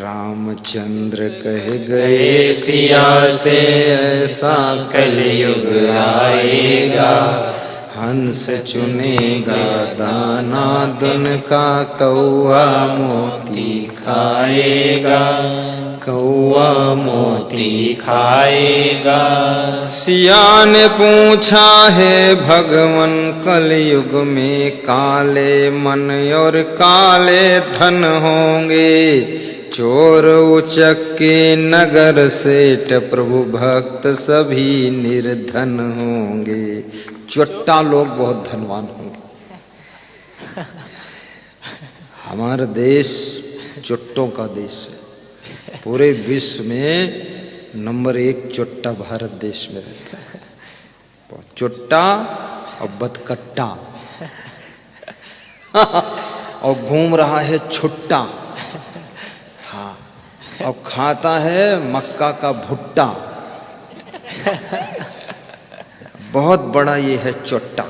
रामचंद्र कह गए सिया से ऐसा कलयुग आएगा, हंस चुनेगा दाना दुन का, कौआ मोती खाएगा, कौआ मोती खाएगा। सिया ने पूछा है भगवन कलयुग में काले मन और काले धन होंगे, चोर उचक्के नगर सेठ प्रभु भक्त सभी निर्धन होंगे। चुट्टा लोग बहुत धनवान होंगे। हमारा देश चुट्टों का देश है। पूरे विश्व में नंबर 1 चुट्टा भारत देश में रहता है। चुट्टा और बदकट्टा और घूम रहा है छुट्टा, हाँ, और खाता है मक्का का भुट्टा। बहुत बड़ा ये है चुट्टा।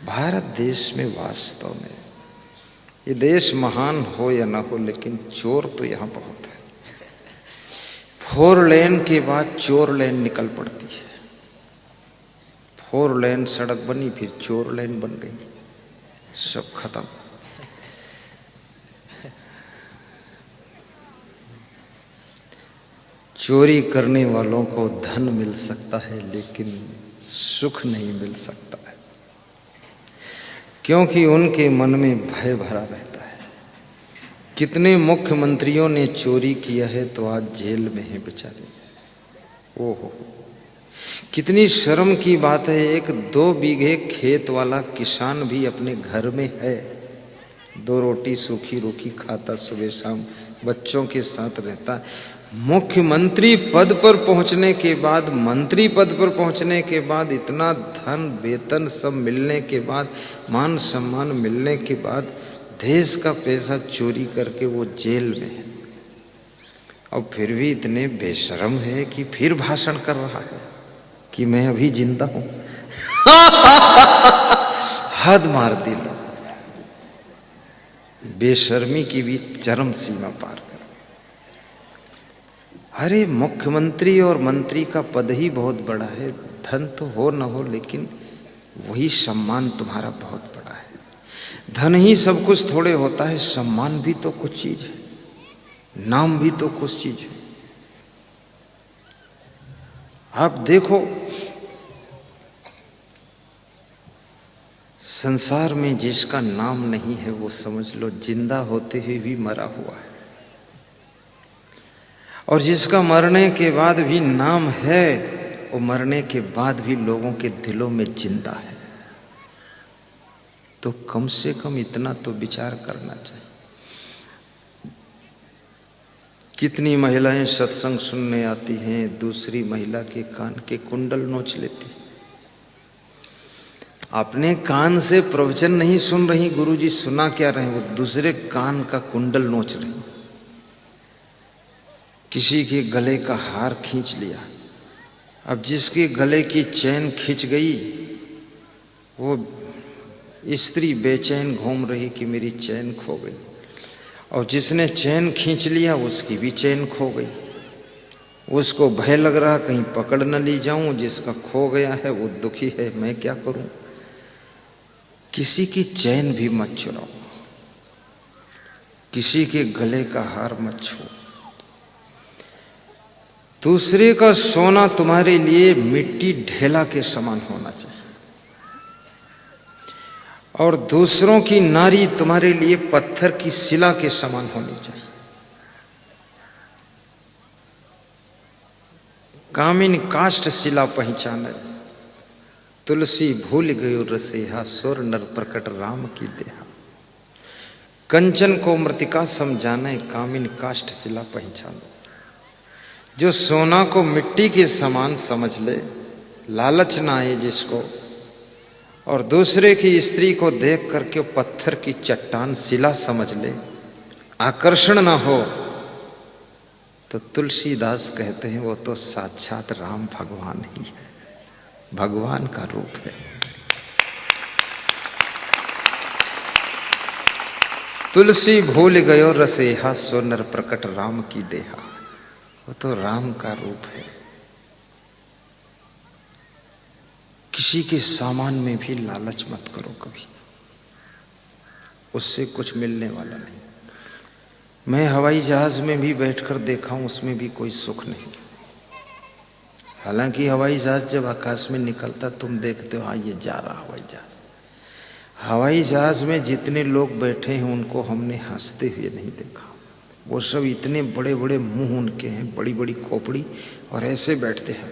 भारत देश में वास्तव में ये देश महान हो या ना हो, लेकिन चोर तो यहाँ बहुत है। 4 लेन के बाद चोर लेन निकल पड़ती है। 4 लेन सड़क बनी, फिर चोर लेन बन गई, सब खत्म। चोरी करने वालों को धन मिल सकता है, लेकिन सुख नहीं मिल सकता है, क्योंकि उनके मन में भय भरा रहता है। कितने मुख्यमंत्रियों ने चोरी किया है तो आज जेल में है बेचारे। ओहो, कितनी शर्म की बात है। 1-2 बीघे खेत वाला किसान भी अपने घर में है, 2 रोटी सूखी रूखी खाता, सुबह शाम बच्चों के साथ रहता है। मुख्यमंत्री पद पर पहुंचने के बाद, मंत्री पद पर पहुंचने के बाद, इतना धन वेतन सब मिलने के बाद, मान सम्मान मिलने के बाद, देश का पैसा चोरी करके वो जेल में है। और फिर भी इतने बेशर्म है कि फिर भाषण कर रहा है कि मैं अभी जिंदा हूं। हद मार दी लोग, बेशर्मी की भी चरम सीमा पार। अरे मुख्यमंत्री और मंत्री का पद ही बहुत बड़ा है। धन तो हो न हो, लेकिन वही सम्मान तुम्हारा बहुत बड़ा है। धन ही सब कुछ थोड़े होता है, सम्मान भी तो कुछ चीज है, नाम भी तो कुछ चीज है। आप देखो, संसार में जिसका नाम नहीं है वो समझ लो जिंदा होते हुए भी मरा हुआ है, और जिसका मरने के बाद भी नाम है वो मरने के बाद भी लोगों के दिलों में जिंदा है। तो कम से कम इतना तो विचार करना चाहिए। कितनी महिलाएं सत्संग सुनने आती हैं, दूसरी महिला के कान के कुंडल नोच लेती। अपने कान से प्रवचन नहीं सुन रही, गुरुजी सुना क्या रहे, वो दूसरे कान का कुंडल नोच रही। किसी के गले का हार खींच लिया। अब जिसके गले की चैन खिंच गई, वो स्त्री बेचैन घूम रही कि मेरी चैन खो गई, और जिसने चैन खींच लिया उसकी भी चैन खो गई। उसको भय लग रहा कहीं पकड़ न ली जाऊं, जिसका खो गया है वो दुखी है, मैं क्या करूं। किसी की चैन भी मत चुराओ, किसी के गले का हार मत छुओ। दूसरे का सोना तुम्हारे लिए मिट्टी ढेला के समान होना चाहिए, और दूसरों की नारी तुम्हारे लिए पत्थर की शिला के समान होनी चाहिए। कामिन काष्ठ शिला पहचाने, तुलसी भूल गयो रसेहा, सुर नर प्रकट राम की देहा। कंचन को मृतिका समझाने, कामिन काष्ठ शिला पहचाने। जो सोना को मिट्टी के समान समझ ले, लालच ना आए जिसको, और दूसरे की स्त्री को देख करके पत्थर की चट्टान शिला समझ ले, आकर्षण ना हो, तो तुलसीदास कहते हैं वो तो साक्षात राम भगवान ही है, भगवान का रूप है। तुलसी भूल गयो रसेहा, सो नर प्रकट राम की देहा। वो तो राम का रूप है। किसी के सामान में भी लालच मत करो कभी, उससे कुछ मिलने वाला नहीं। मैं हवाई जहाज में भी बैठकर देखा हूं, उसमें भी कोई सुख नहीं। हालांकि हवाई जहाज जब आकाश में निकलता तुम देखते हो हाँ ये जा रहा हवाई जहाज। हवाई जहाज में जितने लोग बैठे हैं उनको हमने हंसते हुए नहीं देखा। वो सब इतने बड़े बड़े मुंह उनके हैं, बड़ी बड़ी खोपड़ी, और ऐसे बैठते हैं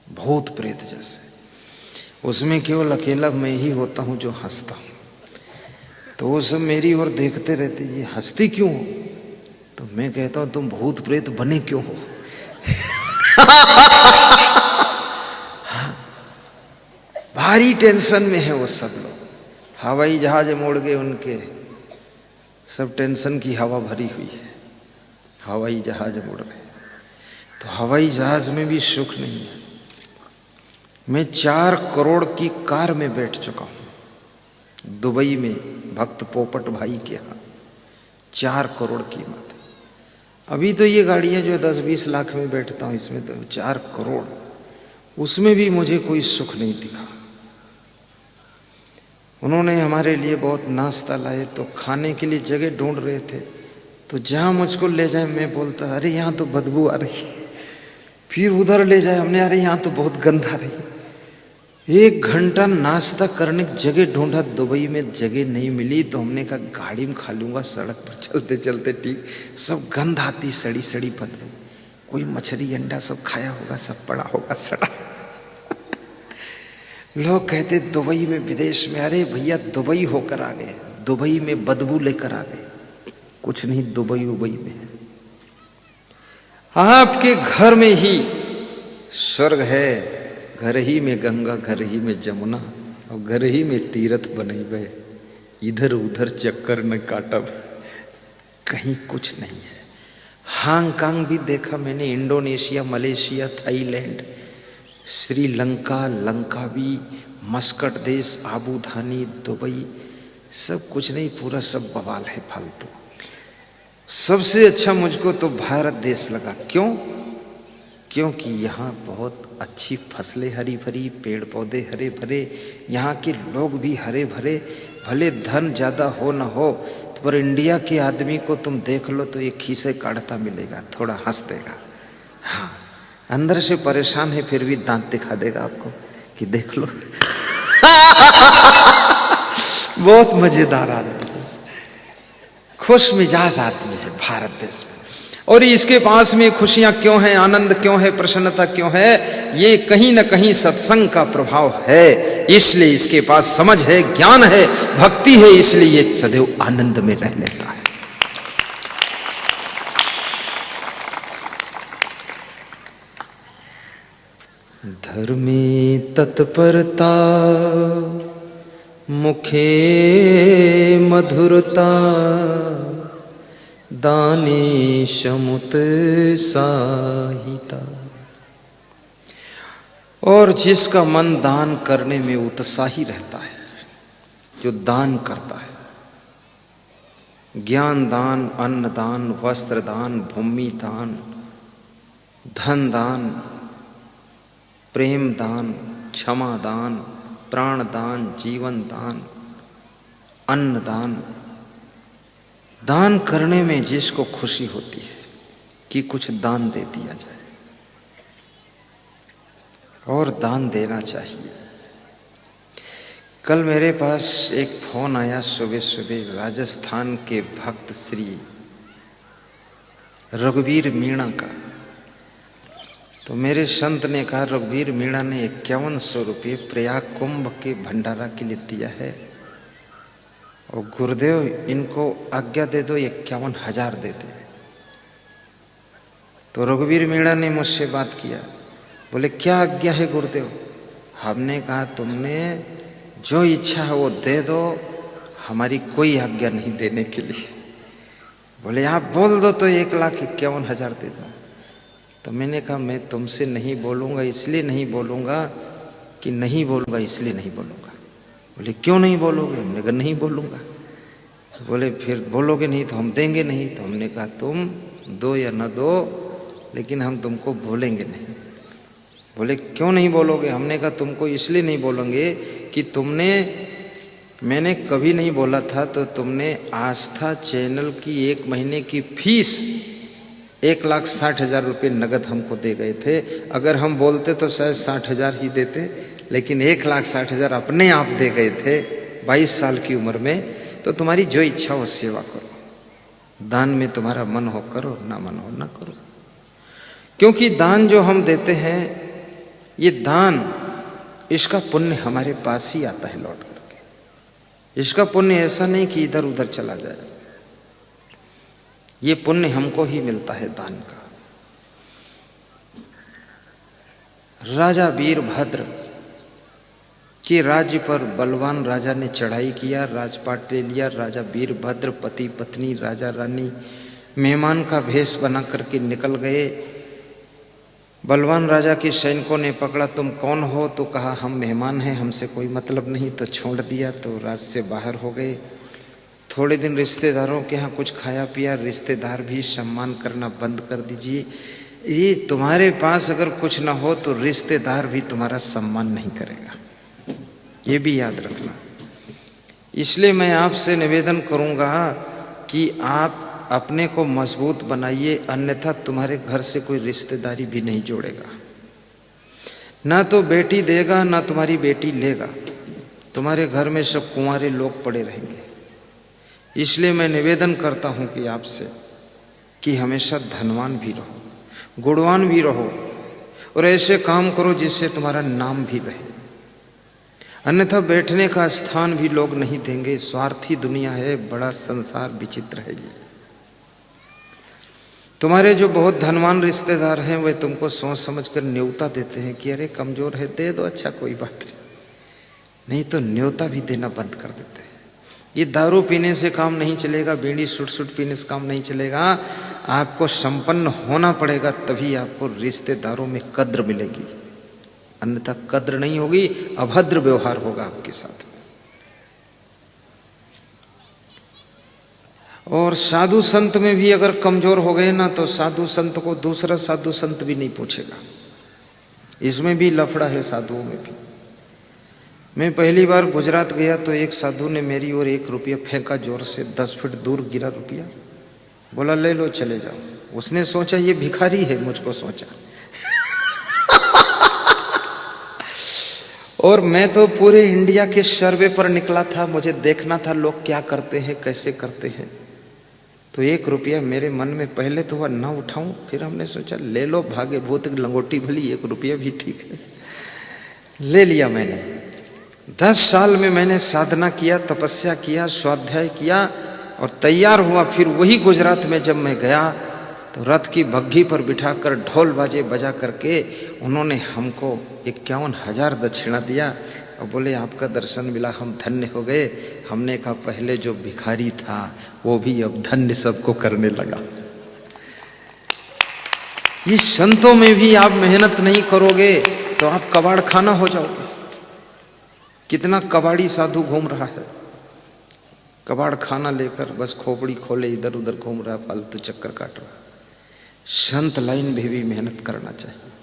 भूत प्रेत जैसे। उसमें केवल अकेला मैं ही होता हूं जो हंसता हूं। तो वो सब मेरी ओर देखते रहते, ये हंसती क्यों हो? तो मैं कहता हूं तुम भूत प्रेत बने क्यों हो? भारी टेंशन में है वो सब लोग। हवाई जहाज मोड़ गए उनके, सब टेंशन की हवा भरी हुई है। हवाई जहाज मोड़ रहे, तो हवाई जहाज में भी सुख नहीं है। मैं 4 करोड़ की कार में बैठ चुका हूं दुबई में, भक्त पोपट भाई के यहाँ। 4 करोड़ कीमत। अभी तो ये गाड़ियां जो 10-20 लाख में बैठता हूं, इसमें तो 4 करोड़, उसमें भी मुझे कोई सुख नहीं दिखा। उन्होंने हमारे लिए बहुत नाश्ता लाए, तो खाने के लिए जगह ढूंढ रहे थे। तो जहाँ मुझको ले जाए मैं बोलता अरे यहाँ तो बदबू आ रही है। फिर उधर ले जाए हमने, अरे यहाँ तो बहुत गंध आ रही है। 1 घंटा नाश्ता करने की जगह ढूंढा, दुबई में जगह नहीं मिली। तो हमने कहा गाड़ी में खा लूँगा, सड़क पर चलते चलते ठीक। सब गंध आती, सड़ी सड़ी बदबू। कोई मछली अंडा सब खाया होगा, सब पड़ा होगा सड़ा। लोग कहते दुबई में, विदेश में। अरे भैया दुबई होकर आ गए, दुबई में बदबू लेकर आ गए। कुछ नहीं, दुबई उबई में है। आपके घर में ही स्वर्ग है, घर ही में गंगा, घर ही में जमुना, और घर ही में तीर्थ बने गए। इधर उधर चक्कर न काटब, कहीं कुछ नहीं है। हांगकांग भी देखा मैंने, Indonesia, Malaysia, Thailand, Sri Lanka, Langkawi, Muscat देश, आबू धानी, दुबई, सब कुछ नहीं, पूरा सब बवाल है, फालतू। सबसे अच्छा मुझको तो भारत देश लगा। क्यों? क्योंकि यहाँ बहुत अच्छी फसलें हरी भरी, पेड़ पौधे हरे भरे, यहाँ के लोग भी हरे भरे। भले धन ज़्यादा हो न हो, पर इंडिया के आदमी को तुम देख लो तो ये खीसे काटता मिलेगा, थोड़ा हंस देगा। हाँ, अंदर से परेशान है फिर भी दांत दिखा देगा आपको कि देख लो। बहुत मजेदार आदमी, खुश मिजाज आदमी है भारत देश में। और इसके पास में खुशियां क्यों हैं, आनंद क्यों है, प्रसन्नता क्यों है? ये कहीं ना कहीं सत्संग का प्रभाव है, इसलिए इसके पास समझ है, ज्ञान है, भक्ति है, इसलिए ये सदैव आनंद में रह लेता है। धर्मे तत्परता, मुखे मधुरता, दाने शमुत साहिता। और जिसका मन दान करने में उत्साही रहता है, जो दान करता है, ज्ञान दान, अन्न दान, वस्त्र दान, भूमि दान, धन दान, प्रेम दान, क्षमा दान, प्राण दान, जीवन दान, अन्न दान, दान करने में जिसको खुशी होती है कि कुछ दान दे दिया जाए, और दान देना चाहिए। कल मेरे पास एक फोन आया सुबह सुबह, राजस्थान के भक्त श्री रघुवीर मीणा का। तो मेरे संत ने कहा रघुवीर मीणा ने 5100 रुपये प्रयाग कुंभ के भंडारा के लिए दिया है, और गुरुदेव इनको आज्ञा दे दो 51,000 दे दे। तो रघुवीर मीणा ने मुझसे बात किया, बोले क्या आज्ञा है गुरुदेव? हमने कहा तुमने जो इच्छा है वो दे दो, हमारी कोई आज्ञा नहीं देने के लिए। बोले आप बोल दो तो 1,51,000 दे दो। तो मैंने कहा मैं तुमसे नहीं बोलूँगा, इसलिए नहीं बोलूँगा कि नहीं बोलूँगा, इसलिए नहीं बोलूँगा। बोले क्यों नहीं बोलोगे? हमने कहा नहीं बोलूँगा। बोले फिर बोलोगे नहीं तो हम देंगे नहीं। तो हमने कहा तुम दो या न दो, लेकिन हम तुमको बोलेंगे नहीं। बोले क्यों नहीं बोलोगे? हमने कहा तुमको इसलिए नहीं बोलेंगे कि मैंने कभी नहीं बोला था, तो तुमने आस्था चैनल की 1 महीने की फीस 1,60,000 रुपये नगद हमको दे गए थे। अगर हम बोलते तो शायद 60,000 ही देते, लेकिन 1,60,000 अपने आप दे गए थे 22 साल की उम्र में। तो तुम्हारी जो इच्छा हो सेवा करो, दान में तुम्हारा मन हो करो, ना मन हो ना करो। क्योंकि दान जो हम देते हैं, ये दान, इसका पुण्य हमारे पास ही आता है लौट करके। इसका पुण्य ऐसा नहीं कि इधर उधर चला जाए, ये पुण्य हमको ही मिलता है दान का। राजा वीरभद्र के राज्य पर बलवान राजा ने चढ़ाई किया, राजपाट ले लिया। राजा वीरभद्र पति पत्नी राजा रानी मेहमान का भेष बना करके निकल गए। बलवान राजा के सैनिकों ने पकड़ा, तुम कौन हो? तो कहा हम मेहमान हैं, हमसे कोई मतलब नहीं। तो छोड़ दिया, तो राज से बाहर हो गए। थोड़े दिन रिश्तेदारों के यहाँ कुछ खाया पिया, रिश्तेदार भी सम्मान करना बंद कर दीजिए। ये तुम्हारे पास अगर कुछ ना हो तो रिश्तेदार भी तुम्हारा सम्मान नहीं करेगा, ये भी याद रखना। इसलिए मैं आपसे निवेदन करूँगा कि आप अपने को मजबूत बनाइए, अन्यथा तुम्हारे घर से कोई रिश्तेदारी भी नहीं जोड़ेगा। ना तो बेटी देगा, ना तुम्हारी बेटी लेगा। तुम्हारे घर में सब कुंवारे लोग पड़े रहेंगे। इसलिए मैं निवेदन करता हूँ कि आपसे कि हमेशा धनवान भी रहो, गुणवान भी रहो, और ऐसे काम करो जिससे तुम्हारा नाम भी रहे। अन्यथा बैठने का स्थान भी लोग नहीं देंगे। स्वार्थी दुनिया है, बड़ा संसार विचित्र है ये। तुम्हारे जो बहुत धनवान रिश्तेदार हैं वे तुमको सोच समझ कर न्योता देते हैं कि अरे कमजोर है, दे दो, अच्छा कोई बात नहीं, तो न्योता भी देना बंद कर देते हैं। ये दारू पीने से काम नहीं चलेगा, बीड़ी सुट सुट पीने से काम नहीं चलेगा। आपको संपन्न होना पड़ेगा, तभी आपको रिश्तेदारों में कद्र मिलेगी, अन्यथा कद्र नहीं होगी, अभद्र व्यवहार होगा आपके साथ। और साधु संत में भी अगर कमजोर हो गए ना, तो साधु संत को दूसरा साधु संत भी नहीं पूछेगा। इसमें भी लफड़ा है साधुओं में भी। मैं पहली बार गुजरात गया तो एक साधु ने मेरी ओर 1 रुपया फेंका, जोर से 10 फीट दूर गिरा रुपया। बोला ले लो चले जाओ। उसने सोचा ये भिखारी है, मुझको सोचा। और मैं तो पूरे इंडिया के सर्वे पर निकला था, मुझे देखना था लोग क्या करते हैं, कैसे करते हैं। तो 1 रुपया मेरे मन में पहले तो वह ना उठाऊं, फिर हमने सोचा ले लो, भागे भूत लंगोटी भली, 1 रुपया भी ठीक है। ले लिया मैंने। 10 साल में मैंने साधना किया, तपस्या किया, स्वाध्याय किया और तैयार हुआ। फिर वही गुजरात में जब मैं गया तो रथ की बग्घी पर बिठाकर ढोल बाजे बजा करके उन्होंने हमको 51,000 दक्षिणा दिया और बोले आपका दर्शन मिला, हम धन्य हो गए। हमने कहा पहले जो भिखारी था वो भी अब धन्य सबको करने लगा। ये संतों में भी आप मेहनत नहीं करोगे तो आप कबाड़ खाना हो जाओगे। कितना कबाड़ी साधु घूम रहा है, कबाड़ खाना लेकर बस खोपड़ी खोले इधर उधर घूम रहा, फालतू चक्कर काट रहा। संत लाइन में भी मेहनत करना चाहिए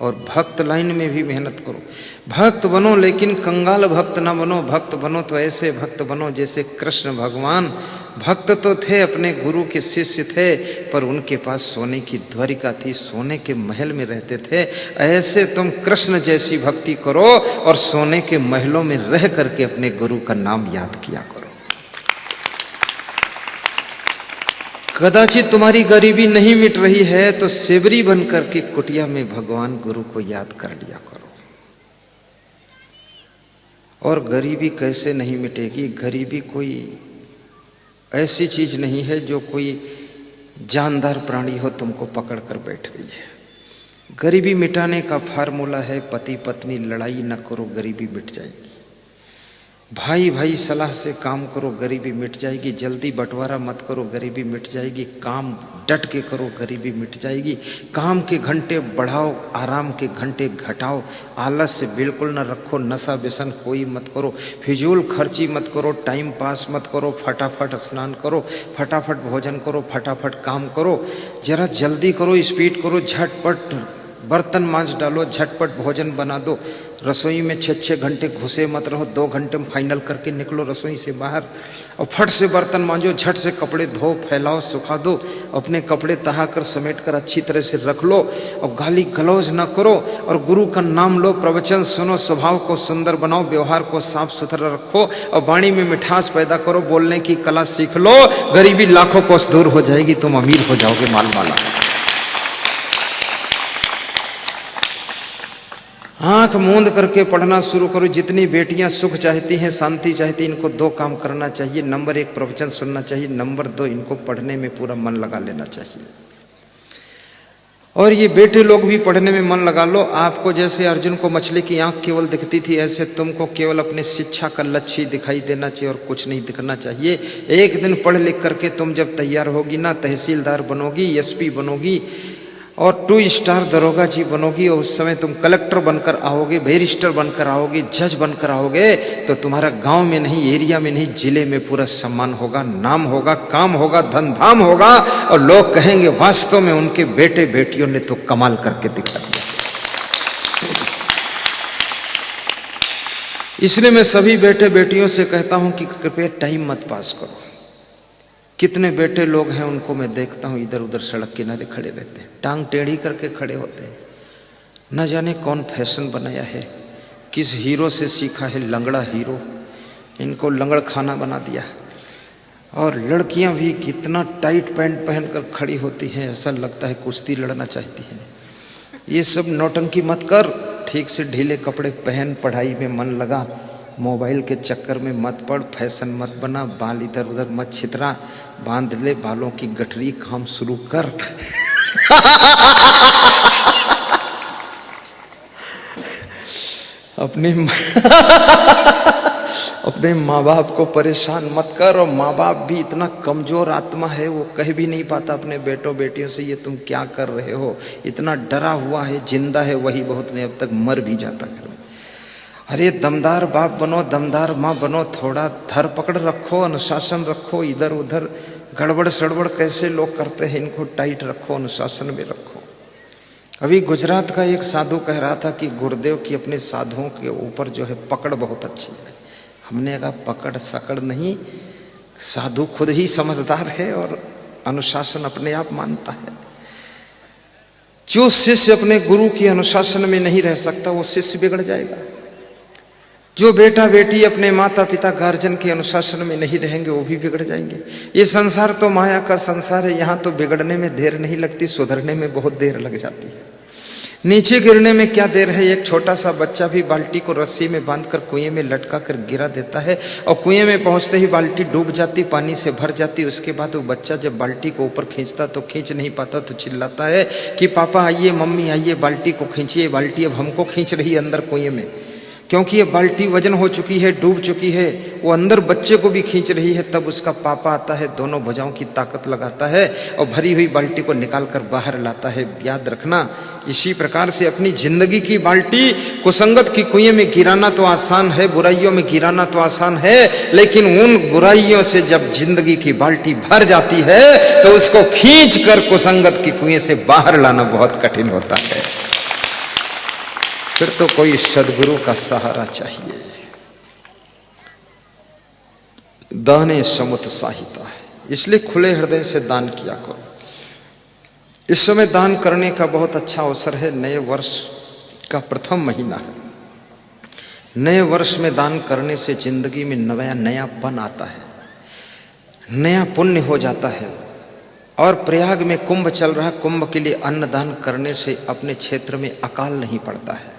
और भक्त लाइन में भी मेहनत करो। भक्त बनो लेकिन कंगाल भक्त ना बनो। भक्त बनो तो ऐसे भक्त बनो जैसे कृष्ण भगवान भक्त तो थे, अपने गुरु के शिष्य थे, पर उनके पास सोने की द्वारिका थी, सोने के महल में रहते थे। ऐसे तुम कृष्ण जैसी भक्ति करो और सोने के महलों में रह करके अपने गुरु का नाम याद किया करो। कदाचित तुम्हारी गरीबी नहीं मिट रही है तो सेवरी बन करके कुटिया में भगवान गुरु को याद कर लिया करो। और गरीबी कैसे नहीं मिटेगी? गरीबी कोई ऐसी चीज नहीं है जो कोई जानदार प्राणी हो तुमको पकड़ कर बैठ गई है। गरीबी मिटाने का फार्मूला है पति पत्नी लड़ाई न करो, गरीबी मिट जाएगी। भाई भाई सलाह से काम करो, गरीबी मिट जाएगी। जल्दी बंटवारा मत करो, गरीबी मिट जाएगी। काम डट के करो, गरीबी मिट जाएगी। काम के घंटे बढ़ाओ, आराम के घंटे घटाओ। आलस से बिल्कुल न रखो, नशा व्यसन कोई मत करो, फिजूल खर्ची मत करो, टाइम पास मत करो। फटाफट स्नान करो, फटाफट भोजन करो, फटाफट काम करो। जरा जल्दी करो, स्पीड करो, झटपट बर्तन मांज डालो, झटपट भोजन बना दो। रसोई में 6-6 घंटे घुसे मत रहो, 2 घंटे में फाइनल करके निकलो रसोई से बाहर। और फट से बर्तन मांजो, झट से कपड़े धो, फैलाओ, सुखा दो। अपने कपड़े तहा कर समेट कर अच्छी तरह से रख लो और गाली गलौज ना करो। और गुरु का नाम लो, प्रवचन सुनो, स्वभाव को सुंदर बनाओ, व्यवहार को साफ सुथरा रखो और वाणी में मिठास पैदा करो। बोलने की कला सीख लो, गरीबी लाखों कोस दूर हो जाएगी, तुम अमीर हो जाओगे, मालवाला। आंख मूंद करके पढ़ना शुरू करो। जितनी बेटियां सुख चाहती हैं, शांति चाहती हैं, इनको 2 काम करना चाहिए। नंबर 1 प्रवचन सुनना चाहिए, नंबर 2 इनको पढ़ने में पूरा मन लगा लेना चाहिए। और ये बेटे लोग भी पढ़ने में मन लगा लो। आपको जैसे अर्जुन को मछली की आंख केवल दिखती थी, ऐसे तुमको केवल अपने शिक्षा का लक्ष्य दिखाई देना चाहिए और कुछ नहीं दिखना चाहिए। एक दिन पढ़ लिख करके तुम जब तैयार होगी ना, तहसीलदार बनोगी, एसपी बनोगी और 2 स्टार दरोगा जी बनोगी। और उस समय तुम कलेक्टर बनकर आओगे, बैरिस्टर बनकर आओगे, जज बनकर आओगे, तो तुम्हारा गांव में नहीं, एरिया में नहीं, जिले में पूरा सम्मान होगा, नाम होगा, काम होगा, धन धाम होगा। और लोग कहेंगे वास्तव में उनके बेटे बेटियों ने तो कमाल करके दिखा दिया। इसलिए मैं सभी बेटे बेटियों से कहता हूं कि कृपया टाइम मत पास करो। कितने बेटे लोग हैं उनको मैं देखता हूँ इधर उधर सड़क किनारे खड़े रहते हैं, टांग टेढ़ी करके खड़े होते हैं। न जाने कौन फैशन बनाया है, किस हीरो से सीखा है, लंगड़ा हीरो इनको लंगड़ खाना बना दिया। और लड़कियां भी कितना टाइट पैंट पहनकर खड़ी होती हैं, ऐसा लगता है कुश्ती लड़ना चाहती हैं। ये सब नौटंकी मत कर, ठीक से ढीले कपड़े पहन, पढ़ाई में मन लगा, मोबाइल के चक्कर में मत पड़, फैशन मत बना, बाल इधर उधर मत छितरा, बांध ले बालों की गठरी, काम शुरू कर। अपने माँ बाप को परेशान मत कर। और माँ बाप भी इतना कमजोर आत्मा है, वो कह भी नहीं पाता अपने बेटों बेटियों से ये तुम क्या कर रहे हो। इतना डरा हुआ है, जिंदा है वही बहुत नहीं, अब तक मर भी जाता है। अरे दमदार बाप बनो, दमदार माँ बनो, थोड़ा धर पकड़ रखो, अनुशासन रखो। इधर उधर गड़बड़ सड़बड़ कैसे लोग करते हैं, इनको टाइट रखो, अनुशासन में रखो। अभी गुजरात का एक साधु कह रहा था कि गुरुदेव की अपने साधुओं के ऊपर जो है पकड़ बहुत अच्छी है। हमने कहा पकड़ सकड़ नहीं, साधु खुद ही समझदार है और अनुशासन अपने आप मानता है। जो शिष्य अपने गुरु की अनुशासन में नहीं रह सकता वो शिष्य बिगड़ जाएगा। जो बेटा बेटी अपने माता पिता गार्जियन के अनुशासन में नहीं रहेंगे वो भी बिगड़ जाएंगे। ये संसार तो माया का संसार है, यहाँ तो बिगड़ने में देर नहीं लगती, सुधरने में बहुत देर लग जाती है। नीचे गिरने में क्या देर है। एक छोटा सा बच्चा भी बाल्टी को रस्सी में बांधकर कुएं में लटका कर गिरा देता है और कुएं में पहुंचते ही बाल्टी डूब जाती, पानी से भर जाती। उसके बाद वो बच्चा जब बाल्टी को ऊपर खींचता तो खींच नहीं पाता, तो चिल्लाता है कि पापा आइए, मम्मी आइए, बाल्टी को खींचिए। बाल्टी अब हमको खींच रही है अंदर कुएं में, क्योंकि ये बाल्टी वजन हो चुकी है, डूब चुकी है, वो अंदर बच्चे को भी खींच रही है। तब उसका पापा आता है, दोनों भुजाओं की ताकत लगाता है और भरी हुई बाल्टी को निकाल कर बाहर लाता है। याद रखना, इसी प्रकार से अपनी जिंदगी की बाल्टी कुसंगत की कुएं में गिराना तो आसान है, बुराइयों में गिराना तो आसान है, लेकिन उन बुराइयों से जब जिंदगी की बाल्टी भर जाती है तो उसको खींच कर कुसंगत की कुएं से बाहर लाना बहुत कठिन होता है। फिर तो कोई सदगुरु का सहारा चाहिए। दाने समुत्साहिता है, इसलिए खुले हृदय से दान किया करो। इस समय दान करने का बहुत अच्छा अवसर है। नए वर्ष का प्रथम महीना है। नए वर्ष में दान करने से जिंदगी में नयापन आता है, नया पुण्य हो जाता है। और प्रयाग में कुंभ चल रहा, कुंभ के लिए अन्नदान करने से अपने क्षेत्र में अकाल नहीं पड़ता है।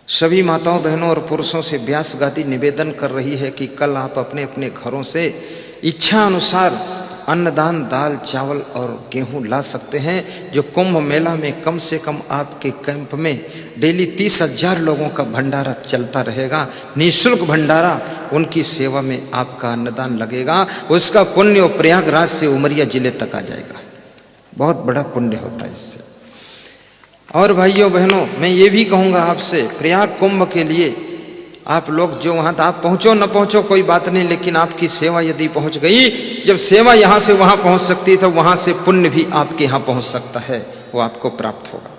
सभी माताओं बहनों और पुरुषों से व्यास गादी निवेदन कर रही है कि कल आप अपने अपने घरों से इच्छा अनुसार अन्नदान दाल चावल और गेहूं ला सकते हैं, जो कुंभ मेला में कम से कम आपके कैंप में डेली 30,000 लोगों का भंडारा चलता रहेगा, निःशुल्क भंडारा, उनकी सेवा में आपका अन्नदान लगेगा, उसका पुण्य प्रयागराज से उमरिया जिले तक आ जाएगा। बहुत बड़ा पुण्य होता है इससे। और भाइयों बहनों, मैं ये भी कहूँगा आपसे, प्रयाग कुंभ के लिए आप लोग जो वहाँ, आप पहुँचो न पहुँचो कोई बात नहीं, लेकिन आपकी सेवा यदि पहुँच गई, जब सेवा यहाँ से वहाँ पहुँच सकती है तो वहाँ से पुण्य भी आपके यहाँ पहुँच सकता है, वो आपको प्राप्त होगा।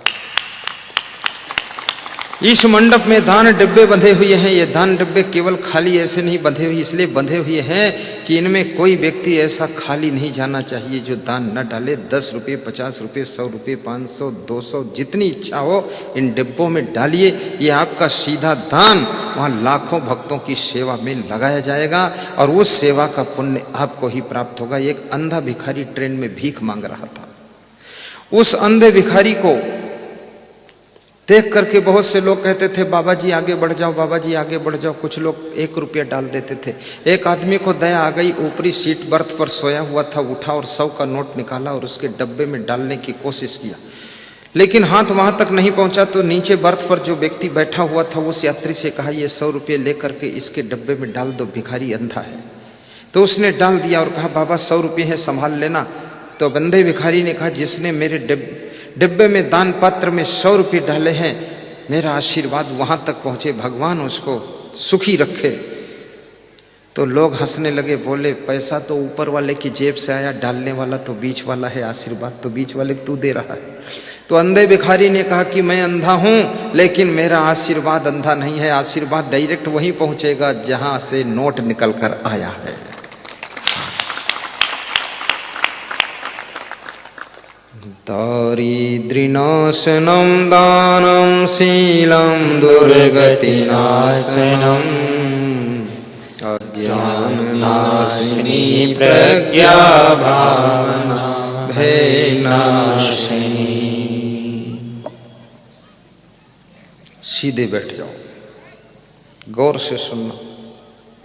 इस मंडप में दान डिब्बे बंधे हुए हैं। ये दान डिब्बे केवल खाली ऐसे नहीं बंधे हुए, इसलिए बंधे हुए हैं कि इनमें कोई व्यक्ति ऐसा खाली नहीं जाना चाहिए जो दान न डाले। 10 रुपये, 50 रुपये, 100 रुपये, 500, 200, जितनी इच्छा हो इन डिब्बों में डालिए। ये आपका सीधा दान वहाँ लाखों भक्तों की सेवा में लगाया जाएगा और उस सेवा का पुण्य आपको ही प्राप्त होगा। एक अंधा भिखारी ट्रेन में भीख मांग रहा था। उस अंधे भिखारी को देख करके बहुत से लोग कहते थे, बाबा जी आगे बढ़ जाओ, बाबा जी आगे बढ़ जाओ। कुछ लोग 1 रुपया डाल देते थे। एक आदमी को दया आ गई, ऊपरी सीट बर्थ पर सोया हुआ था, उठा और 100 का नोट निकाला और उसके डब्बे में डालने की कोशिश किया, लेकिन हाथ वहां तक नहीं पहुंचा। तो नीचे बर्थ पर जो व्यक्ति बैठा हुआ था उस यात्री से कहा, ये 100 रुपये लेकर के इसके डब्बे में डाल दो, भिखारी अंधा है। तो उसने डाल दिया और कहा, बाबा 100 रुपये है, संभाल लेना। तो बंदे भिखारी ने कहा, जिसने मेरे डिब्बे में दान पात्र में 100 रुपये डाले हैं, मेरा आशीर्वाद वहां तक पहुंचे, भगवान उसको सुखी रखे। तो लोग हंसने लगे, बोले, पैसा तो ऊपर वाले की जेब से आया, डालने वाला तो बीच वाला है, आशीर्वाद तो बीच वाले तू दे रहा है। तो अंधे भिखारी ने कहा कि मैं अंधा हूं, लेकिन मेरा आशीर्वाद अंधा नहीं है, आशीर्वाद डायरेक्ट वहीं पहुंचेगा जहां से नोट निकल कर आया है। दारिद्र्यनाशनं दानं शीलं दुर्गतिनाशनम् अज्ञाननाशिनी प्रज्ञा भावना भयनाशिनी। सीधे बैठ जाओ, गौर से सुनना,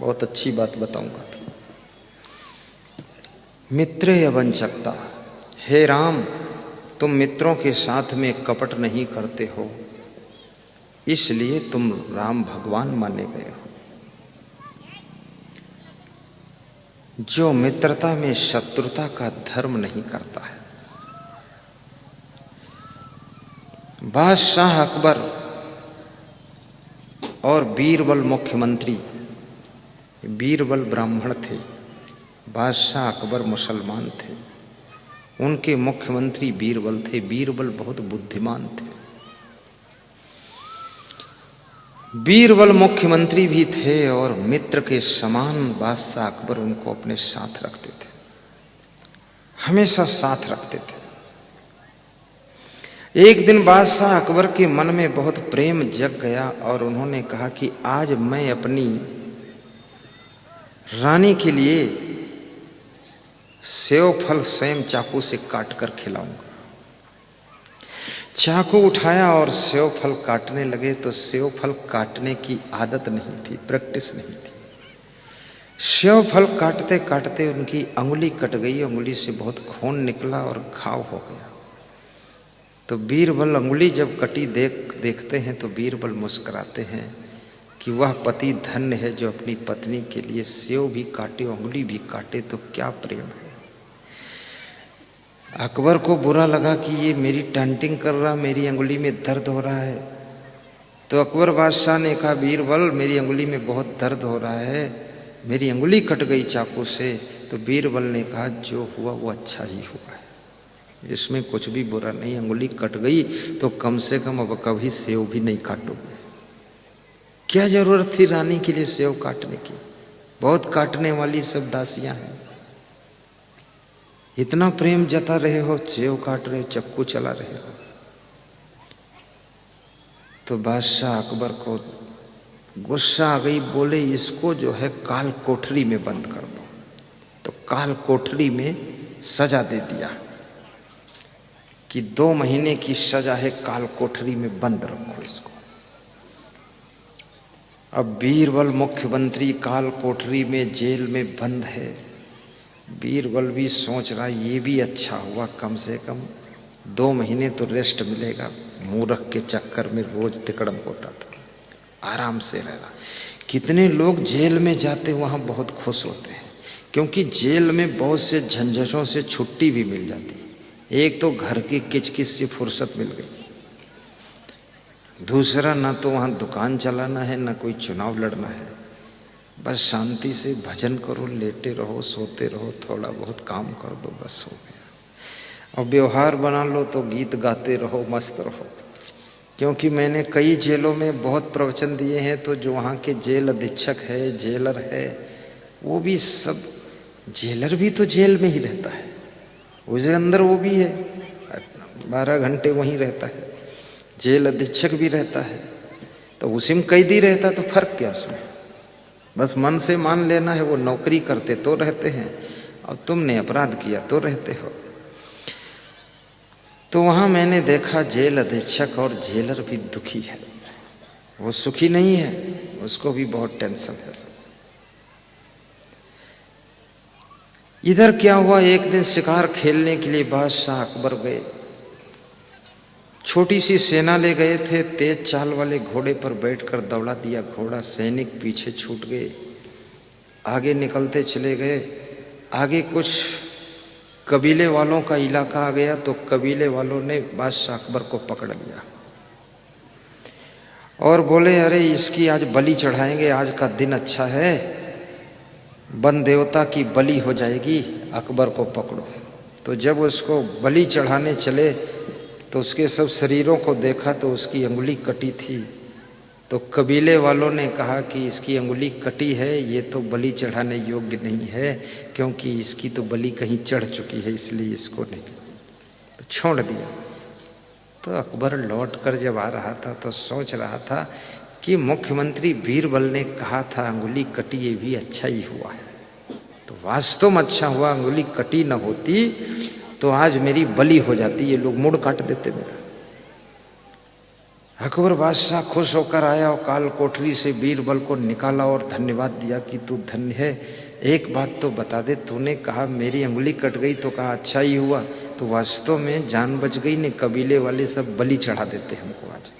बहुत अच्छी बात बताऊंगा। मित्रे अवंचकता, हे राम, तुम मित्रों के साथ में कपट नहीं करते हो, इसलिए तुम राम भगवान माने गए हो। जो मित्रता में शत्रुता का धर्म नहीं करता है। बादशाह अकबर और बीरबल मुख्यमंत्री, बीरबल ब्राह्मण थे, बादशाह अकबर मुसलमान थे, उनके मुख्यमंत्री बीरबल थे। बीरबल बहुत बुद्धिमान थे। बीरबल मुख्यमंत्री भी थे और मित्र के समान बादशाह अकबर उनको अपने साथ रखते थे, हमेशा साथ रखते थे। एक दिन बादशाह अकबर के मन में बहुत प्रेम जग गया और उन्होंने कहा कि आज मैं अपनी रानी के लिए सेव फल स्वयं चाकू से काट कर खिलाऊंगा। चाकू उठाया और सेव फल काटने लगे। तो सेव फल काटने की आदत नहीं थी, प्रैक्टिस नहीं थी। सेव फल काटते काटते उनकी अंगुली कट गई, अंगुली से बहुत खून निकला और घाव हो गया। तो बीरबल अंगुली जब कटी देखते हैं तो बीरबल मुस्कुराते हैं कि वह पति धन्य है जो अपनी पत्नी के लिए सेव भी काटे, अंगुली भी काटे, तो क्या प्रेम है। अकबर को बुरा लगा कि ये मेरी टांटिंग कर रहा, मेरी अंगुली में दर्द हो रहा है। तो अकबर बादशाह ने कहा, बीरबल मेरी अंगुली में बहुत दर्द हो रहा है, मेरी अंगुली कट गई चाकू से। तो बीरबल ने कहा, जो हुआ वो अच्छा ही हुआ है, इसमें कुछ भी बुरा नहीं। अंगुली कट गई तो कम से कम अब कभी सेव भी नहीं काटोगे। क्या जरूरत थी रानी के लिए सेव काटने की, बहुत काटने वाली सब दासियां हैं। इतना प्रेम जता रहे हो, सेव काट रहे हो, चक्कू चला रहे हो। तो बादशाह अकबर को गुस्सा आ गई, बोले इसको जो है काल कोठरी में बंद कर दो। तो काल कोठरी में सजा दे दिया कि 2 महीने की सजा है, काल कोठरी में बंद रखो इसको। अब बीरबल मुख्यमंत्री काल कोठरी में जेल में बंद है बीरबल भी सोच रहा ये भी अच्छा हुआ, कम से कम 2 महीने तो रेस्ट मिलेगा। मूर्ख के चक्कर में रोज तिकड़म होता था, आराम से रहेगा। कितने लोग जेल में जाते वहाँ बहुत खुश होते हैं, क्योंकि जेल में बहुत से झंझटों से छुट्टी भी मिल जाती। एक तो घर की किचकिच से फुर्सत मिल गई, दूसरा ना तो वहाँ दुकान चलाना है ना कोई चुनाव लड़ना है, बस शांति से भजन करो, लेटे रहो, सोते रहो, थोड़ा बहुत काम कर दो, बस हो गया। और व्यवहार बना लो तो गीत गाते रहो, मस्त रहो। क्योंकि मैंने कई जेलों में बहुत प्रवचन दिए हैं, तो जो वहाँ के जेल अधीक्षक है, जेलर है, वो भी सब, जेलर भी तो जेल में ही रहता है, उसके अंदर वो भी है, 12 घंटे वहीं रहता है। जेल अधीक्षक भी रहता है, तो उसी में कैदी रहता, तो फर्क क्या उसमें? बस मन से मान लेना है, वो नौकरी करते तो रहते हैं और तुमने अपराध किया तो रहते हो। तो वहाँ मैंने देखा जेल अधीक्षक और जेलर भी दुखी है, वो सुखी नहीं है, उसको भी बहुत टेंशन है। इधर क्या हुआ, एक दिन शिकार खेलने के लिए बादशाह अकबर गए। छोटी सी सेना ले गए थे, तेज चाल वाले घोड़े पर बैठकर दौड़ा दिया घोड़ा, सैनिक पीछे छूट गए, आगे निकलते चले गए। आगे कुछ कबीले वालों का इलाका आ गया, तो कबीले वालों ने बादशाह अकबर को पकड़ लिया और बोले, अरे इसकी आज बलि चढ़ाएंगे, आज का दिन अच्छा है, वन देवता की बलि हो जाएगी, अकबर को पकड़ो। तो जब उसको बलि चढ़ाने चले तो उसके सब शरीरों को देखा तो उसकी अंगुली कटी थी। तो कबीले वालों ने कहा कि इसकी अंगुली कटी है, ये तो बलि चढ़ाने योग्य नहीं है, क्योंकि इसकी तो बलि कहीं चढ़ चुकी है, इसलिए इसको नहीं, तो छोड़ दिया। तो अकबर लौट कर जब आ रहा था तो सोच रहा था कि मुख्यमंत्री बीरबल ने कहा था अंगुली कटी, ये भी अच्छा ही हुआ है। तो वास्तव में अच्छा हुआ, अंगुली कटी न होती तो आज मेरी बलि हो जाती, ये लोग मुड़ काट देते मेरा। अकबर बादशाह खुश होकर आया और काल कोठरी से बीरबल को निकाला और धन्यवाद दिया कि तू धन्य है। एक बात तो बता दे, तूने कहा मेरी अंगुली कट गई तो कहा अच्छा ही हुआ, तो वास्तव में जान बच गई ने, कबीले वाले सब बलि चढ़ा देते हमको आज।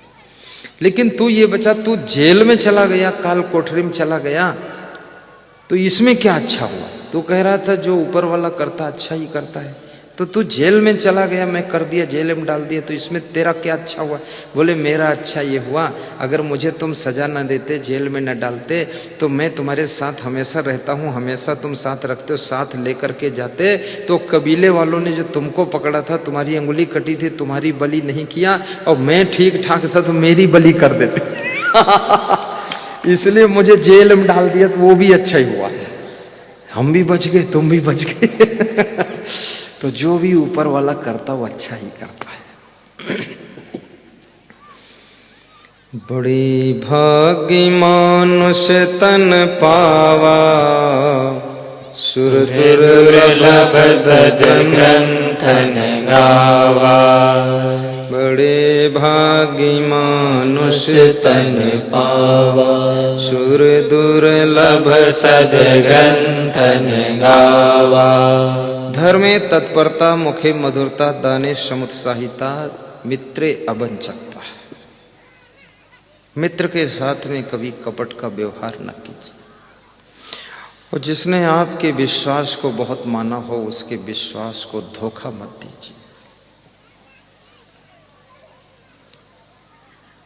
लेकिन तू ये बचा, तू जेल में चला गया, काल कोठरी में चला गया, तो इसमें क्या अच्छा हुआ? तू कह रहा था जो ऊपर वाला करता अच्छा ही करता है, तो तू जेल में चला गया, मैं कर दिया, जेल में डाल दिया, तो इसमें तेरा क्या अच्छा हुआ? बोले मेरा अच्छा ये हुआ, अगर मुझे तुम सजा न देते, जेल में न डालते, तो मैं तुम्हारे साथ हमेशा रहता हूँ, हमेशा तुम साथ रखते हो, साथ लेकर के जाते, तो कबीले वालों ने जो तुमको पकड़ा था, तुम्हारी अंगुली कटी थी, तुम्हारी बलि नहीं किया, और मैं ठीक ठाक था तो मेरी बलि कर देते इसलिए मुझे जेल में डाल दिया, तो वो भी अच्छा ही हुआ, हम भी बच गए, तुम भी बच गए तो जो भी ऊपर वाला करता वो अच्छा ही करता है। बड़ी भाग्य मानुष तन पावा, सुर दुर्लभ सद्ग्रंथन गावा। बड़े भाग्य मानुष तन पावा, सुर दुर्लभ सद्ग्रंथन गावा। धर्मे तत्परता, मुखे मधुरता, दाने समुत्साहिता, मित्रे अवंचकता। मित्र के साथ में कभी कपट का व्यवहार न कीजिए, और जिसने आपके विश्वास को बहुत माना हो उसके विश्वास को धोखा मत दीजिए।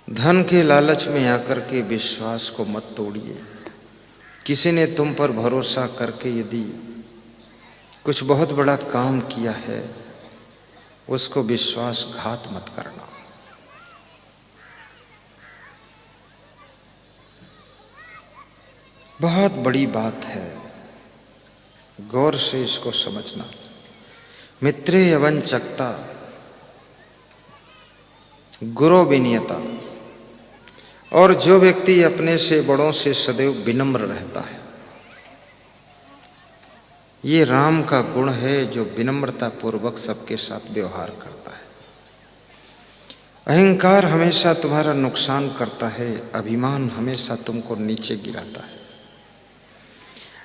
धन के लालच में आकर के विश्वास को मत तोड़िए। किसी ने तुम पर भरोसा करके यदि कुछ बहुत बड़ा काम किया है, उसको विश्वासघात मत करना। बहुत बड़ी बात है, गौर से इसको समझना। मित्रे अवंचकता, गुरु विनीयता। और जो व्यक्ति अपने से बड़ों से सदैव विनम्र रहता है, ये राम का गुण है, जो विनम्रता पूर्वक सबके साथ व्यवहार करता है। अहंकार हमेशा तुम्हारा नुकसान करता है, अभिमान हमेशा तुमको नीचे गिराता है।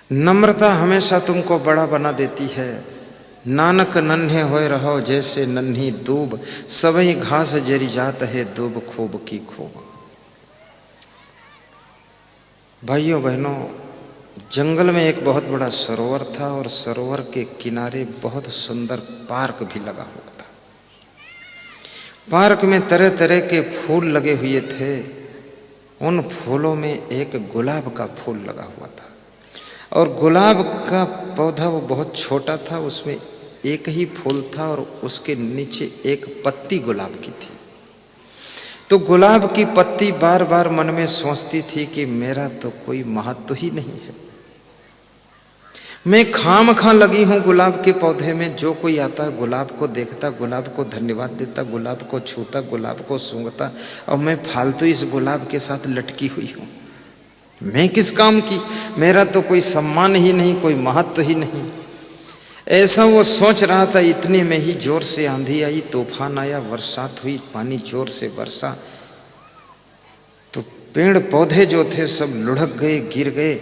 नम्रता हमेशा तुमको बड़ा बना देती है। नानक नन्हे होए रहो जैसे नन्ही दूब, सबही घास जरी जात है दूब खूब की खूब। भाइयों बहनों, जंगल में एक बहुत बड़ा सरोवर था और सरोवर के किनारे बहुत सुंदर पार्क भी लगा हुआ था। पार्क में तरह तरह के फूल लगे हुए थे। उन फूलों में एक गुलाब का फूल लगा हुआ था और गुलाब का पौधा वो बहुत छोटा था, उसमें एक ही फूल था और उसके नीचे एक पत्ती गुलाब की थी। तो गुलाब की पत्ती बार बार मन में सोचती थी कि मेरा तो कोई महत्व ही नहीं है, मैं खामखा लगी हूं गुलाब के पौधे में। जो कोई आता गुलाब को देखता, गुलाब को धन्यवाद देता, गुलाब को छूता, गुलाब को सूंघता, और मैं फालतू इस गुलाब के साथ लटकी हुई हूं। मैं किस काम की, मेरा तो कोई सम्मान ही नहीं, कोई महत्व ही नहीं। ऐसा वो सोच रहा था। इतने में ही जोर से आंधी आई, तूफान आया, बरसात हुई, पानी जोर से बरसा, तो पेड़ पौधे जो थे सब लुढ़क गए, गिर गए।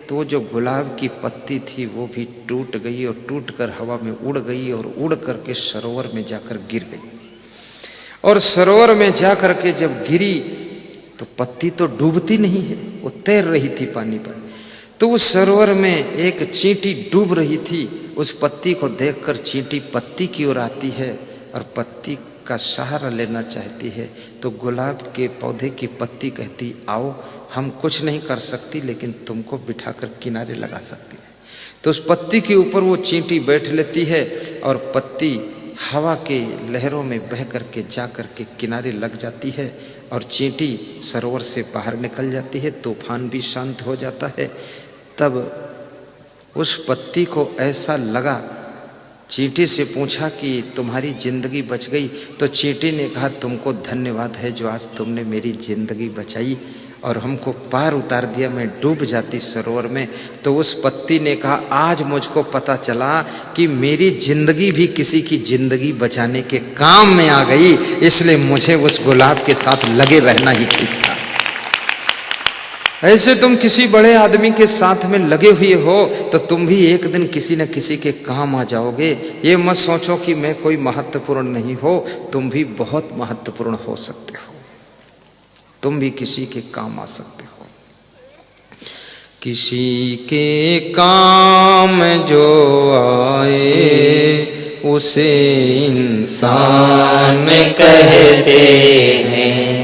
तो जो गुलाब की पत्ती थी वो भी टूट गई और टूटकर हवा में उड़ गई और उड़ करके सरोवर में जाकर गिर गई। और सरोवर में जाकर के जब गिरी तो पत्ती तो डूबती नहीं है, वो तैर रही थी पानी पर। तो उस सरोवर में एक चींटी डूब रही थी। उस पत्ती को देखकर चींटी पत्ती की ओर आती है और पत्ती का सहारा लेना चाहती है। तो गुलाब के पौधे की पत्ती कहती, आओ, हम कुछ नहीं कर सकती लेकिन तुमको बिठाकर किनारे लगा सकती है। तो उस पत्ती के ऊपर वो चींटी बैठ लेती है और पत्ती हवा के लहरों में बह करके जा करके किनारे लग जाती है और चींटी सरोवर से बाहर निकल जाती है। तूफान भी शांत हो जाता है। तब उस पत्ती को ऐसा लगा, चींटी से पूछा कि तुम्हारी जिंदगी बच गई। तो चींटी ने कहा, तुमको धन्यवाद है जो आज तुमने मेरी जिंदगी बचाई और हमको पार उतार दिया, मैं डूब जाती सरोवर में। तो उस पत्ती ने कहा, आज मुझको पता चला कि मेरी जिंदगी भी किसी की जिंदगी बचाने के काम में आ गई, इसलिए मुझे उस गुलाब के साथ लगे रहना ही ठीक था। ऐसे तुम किसी बड़े आदमी के साथ में लगे हुए हो तो तुम भी एक दिन किसी न किसी के काम आ जाओगे। ये मत सोचो कि मैं कोई महत्वपूर्ण नहीं हो, तुम भी बहुत महत्वपूर्ण हो सकते हो, तुम भी किसी के काम आ सकते हो। किसी के काम जो आए उसे इंसान कहते हैं,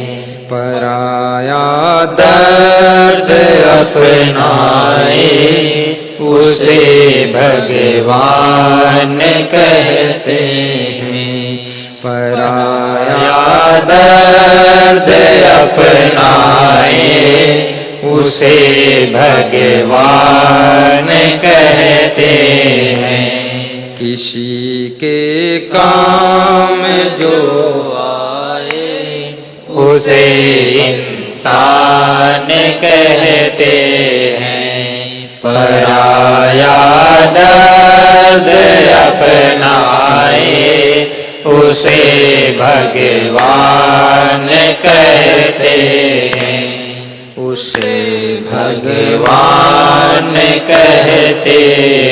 पराया दर्द अपनाए उसे भगवान कहते हैं। पराया दर्द अपनाए उसे भगवान कहते हैं। किसी के काम जो उसे इंसान कहते हैं, पराया दर्द अपनाए उसे भगवान कहते हैं, उसे भगवान कहते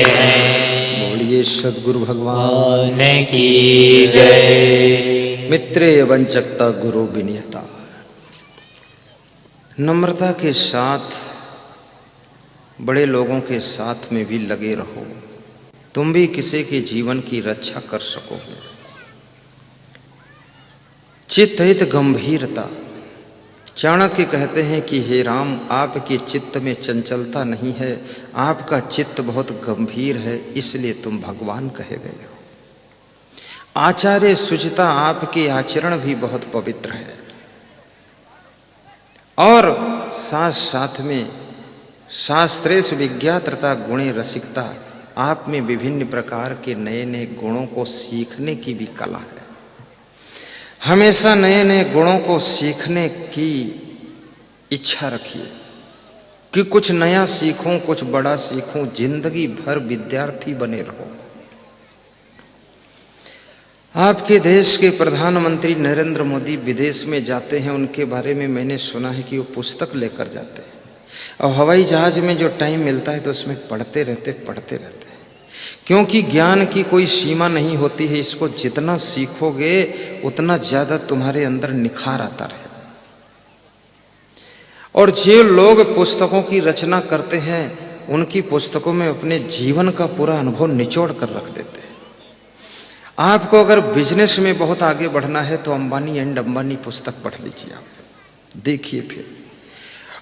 हैं। बोलिए सद्गुरु भगवान की जय। मित्रेय वंचकता गुरु विनीयता। नम्रता के साथ बड़े लोगों के साथ में भी लगे रहो, तुम भी किसी के जीवन की रक्षा कर सकोगे। चित्तहित गंभीरता। चाणक्य कहते हैं कि हे राम, आपके चित्त में चंचलता नहीं है, आपका चित्त बहुत गंभीर है, इसलिए तुम भगवान कहे गए हो। आचार्य शुचिता, आपके आचरण भी बहुत पवित्र है और साथ साथ में शास्त्रेषु विज्ञात्रता गुणे रसिकता, आप में विभिन्न प्रकार के नए नए गुणों को सीखने की भी कला है। हमेशा नए नए गुणों को सीखने की इच्छा रखिए कि कुछ नया सीखूं, कुछ बड़ा सीखूं, जिंदगी भर विद्यार्थी बने रहो। आपके देश के प्रधानमंत्री नरेंद्र मोदी विदेश में जाते हैं, उनके बारे में मैंने सुना है कि वो पुस्तक लेकर जाते हैं और हवाई जहाज में जो टाइम मिलता है तो उसमें पढ़ते रहते हैं, क्योंकि ज्ञान की कोई सीमा नहीं होती है। इसको जितना सीखोगे उतना ज़्यादा तुम्हारे अंदर निखार आता रहे। और जो लोग पुस्तकों की रचना करते हैं उनकी पुस्तकों में अपने जीवन का पूरा अनुभव निचोड़ कर रख देते हैं। आपको अगर बिजनेस में बहुत आगे बढ़ना है तो अंबानी एंड अंबानी पुस्तक पढ़ लीजिए, आप देखिए फिर।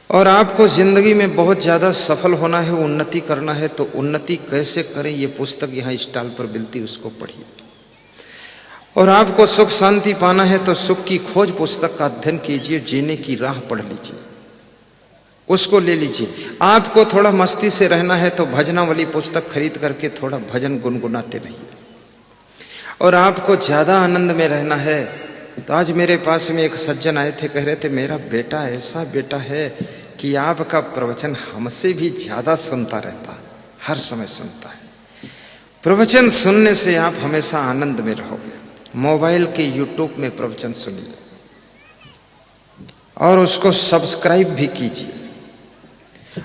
और आपको ज़िंदगी में बहुत ज़्यादा सफल होना है, उन्नति करना है, तो उन्नति कैसे करें ये पुस्तक यहाँ स्टॉल पर मिलती, उसको पढ़िए। और आपको सुख शांति पाना है तो सुख की खोज पुस्तक का अध्ययन कीजिए, जीने की राह पढ़ लीजिए, उसको ले लीजिए। आपको थोड़ा मस्ती से रहना है तो भजनावली पुस्तक खरीद करके थोड़ा भजन गुनगुनाते रहिए। और आपको ज़्यादा आनंद में रहना है तो आज मेरे पास में एक सज्जन आए थे, कह रहे थे मेरा बेटा ऐसा बेटा है कि आपका प्रवचन हमसे भी ज़्यादा सुनता रहता, हर समय सुनता है। प्रवचन सुनने से आप हमेशा आनंद में रहोगे। मोबाइल के यूट्यूब में प्रवचन सुनिए और उसको सब्सक्राइब भी कीजिए,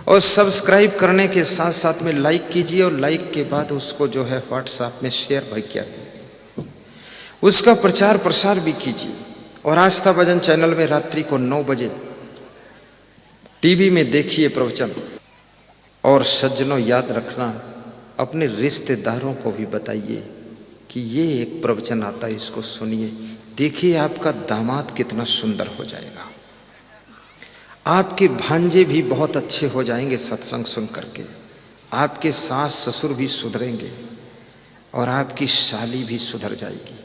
और सब्सक्राइब करने के साथ साथ में लाइक कीजिए, और लाइक के बाद उसको जो है व्हाट्सएप में शेयर भी किया, उसका प्रचार प्रसार भी कीजिए। और आस्था भजन चैनल में रात्रि को 9 बजे टीवी में देखिए प्रवचन। और सज्जनों याद रखना, अपने रिश्तेदारों को भी बताइए कि ये एक प्रवचन आता है, इसको सुनिए। देखिए आपका दामाद कितना सुंदर हो जाएगा, आपके भांजे भी बहुत अच्छे हो जाएंगे सत्संग सुन करके, आपके सास ससुर भी सुधरेंगे और आपकी साली भी सुधर जाएगी।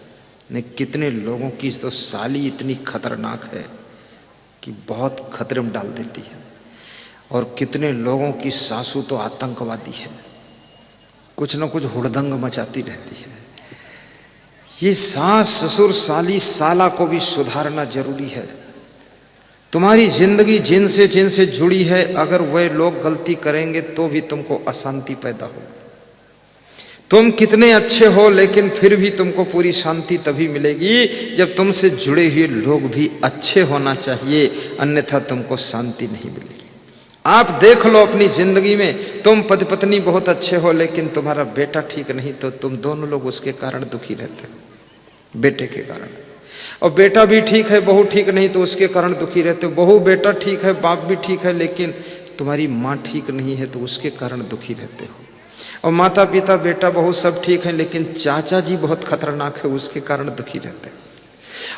नहीं, कितने लोगों की तो साली इतनी खतरनाक है कि बहुत खतरे में डाल देती है, और कितने लोगों की सासू तो आतंकवादी है, कुछ न कुछ हुड़दंग मचाती रहती है। ये सास ससुर साली साला को भी सुधारना जरूरी है। तुम्हारी जिंदगी जिनसे जुड़ी है, अगर वे लोग गलती करेंगे तो भी तुमको अशांति पैदा हो। तुम कितने अच्छे हो लेकिन फिर भी तुमको पूरी शांति तभी मिलेगी जब तुमसे जुड़े हुए लोग भी अच्छे होना चाहिए, अन्यथा तुमको शांति नहीं मिलेगी। आप देख लो अपनी जिंदगी में, तुम पति पत्नी बहुत अच्छे हो लेकिन तुम्हारा बेटा ठीक नहीं तो तुम दोनों लोग उसके कारण दुखी रहते हो, बेटे के कारण। और बेटा भी ठीक है, बहू ठीक नहीं तो उसके कारण दुखी रहते हो। बहू बेटा ठीक है, बाप भी ठीक है, लेकिन तुम्हारी माँ ठीक नहीं है तो उसके कारण दुखी रहते हो। और माता पिता बेटा बहू सब ठीक है, लेकिन चाचा जी बहुत खतरनाक है, उसके कारण दुखी रहते हैं।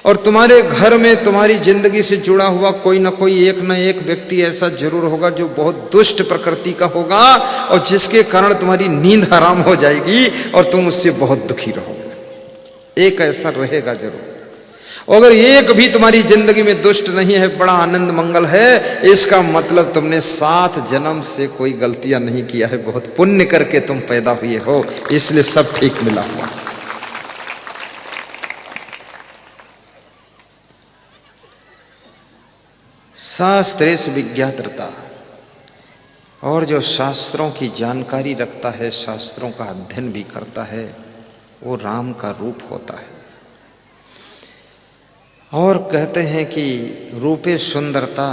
और तुम्हारे घर में तुम्हारी जिंदगी से जुड़ा हुआ कोई ना कोई एक ना एक व्यक्ति ऐसा जरूर होगा जो बहुत दुष्ट प्रकृति का होगा, और जिसके कारण तुम्हारी नींद हराम हो जाएगी और तुम उससे बहुत दुखी रहोगे। एक ऐसा रहेगा जरूर। अगर एक भी तुम्हारी जिंदगी में दुष्ट नहीं है, बड़ा आनंद मंगल है, इसका मतलब तुमने 7 जन्म से कोई गलतियां नहीं किया है, बहुत पुण्य करके तुम पैदा हुए हो, इसलिए सब ठीक मिला हुआ। शास्त्रेश विज्ञात्रता, और जो शास्त्रों की जानकारी रखता है, शास्त्रों का अध्ययन भी करता है, वो राम का रूप होता है। और कहते हैं कि रूपे सुंदरता,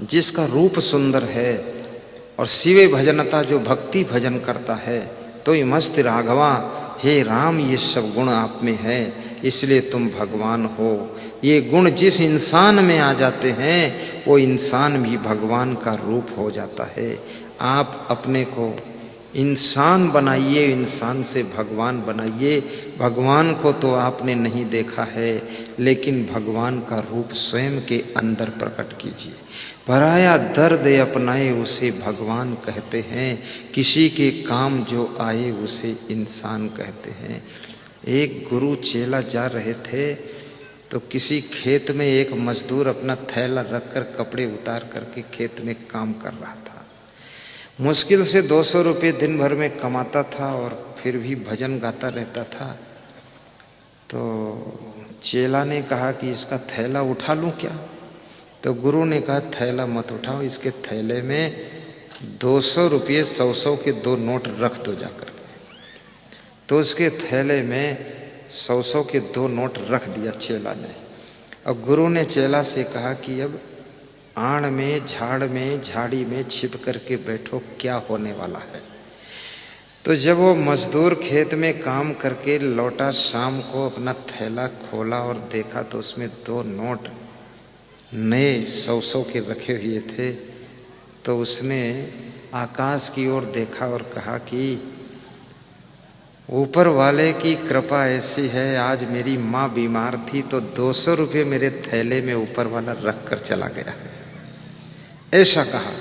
जिसका रूप सुंदर है, और शिवे भजनता, जो भक्ति भजन करता है, तो मस्त राघवा, हे राम ये सब गुण आप में है, इसलिए तुम भगवान हो। ये गुण जिस इंसान में आ जाते हैं वो इंसान भी भगवान का रूप हो जाता है। आप अपने को इंसान बनाइए, इंसान से भगवान बनाइए। भगवान को तो आपने नहीं देखा है, लेकिन भगवान का रूप स्वयं के अंदर प्रकट कीजिए। पराया दर्द अपनाए उसे भगवान कहते हैं, किसी के काम जो आए उसे इंसान कहते हैं। एक गुरु चेला जा रहे थे तो किसी खेत में एक मजदूर अपना थैला रखकर कपड़े उतार करके खेत में काम कर रहा था। मुश्किल से 200 रुपये दिन भर में कमाता था और फिर भी भजन गाता रहता था। तो चेला ने कहा कि इसका थैला उठा लूं क्या? तो गुरु ने कहा थैला मत उठाओ, इसके थैले में 200 रुपये 100 के 2 नोट रख दो जाकर। तो उसके थैले में 100 के 2 नोट रख दिया चेला ने। और गुरु ने चेला से कहा कि अब आड़ में, झाड़ में, झाड़ी में छिप करके बैठो, क्या होने वाला है। तो जब वो मजदूर खेत में काम करके लौटा, शाम को अपना थैला खोला और देखा तो उसमें 2 नोट नए 100-100 के रखे हुए थे। तो उसने आकाश की ओर देखा और कहा कि ऊपर वाले की कृपा ऐसी है, आज मेरी माँ बीमार थी तो 200 रुपये मेरे थैले में ऊपर वाला रख कर चला गया, ऐसा कहा।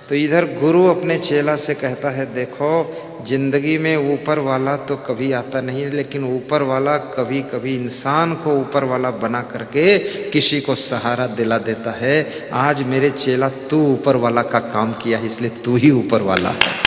तो इधर गुरु अपने चेला से कहता है, देखो जिंदगी में ऊपर वाला तो कभी आता नहीं, लेकिन ऊपर वाला कभी कभी इंसान को ऊपर वाला बना करके किसी को सहारा दिला देता है। आज मेरे चेला तू ऊपर वाला का काम किया, इसलिए तू ही ऊपर वाला है।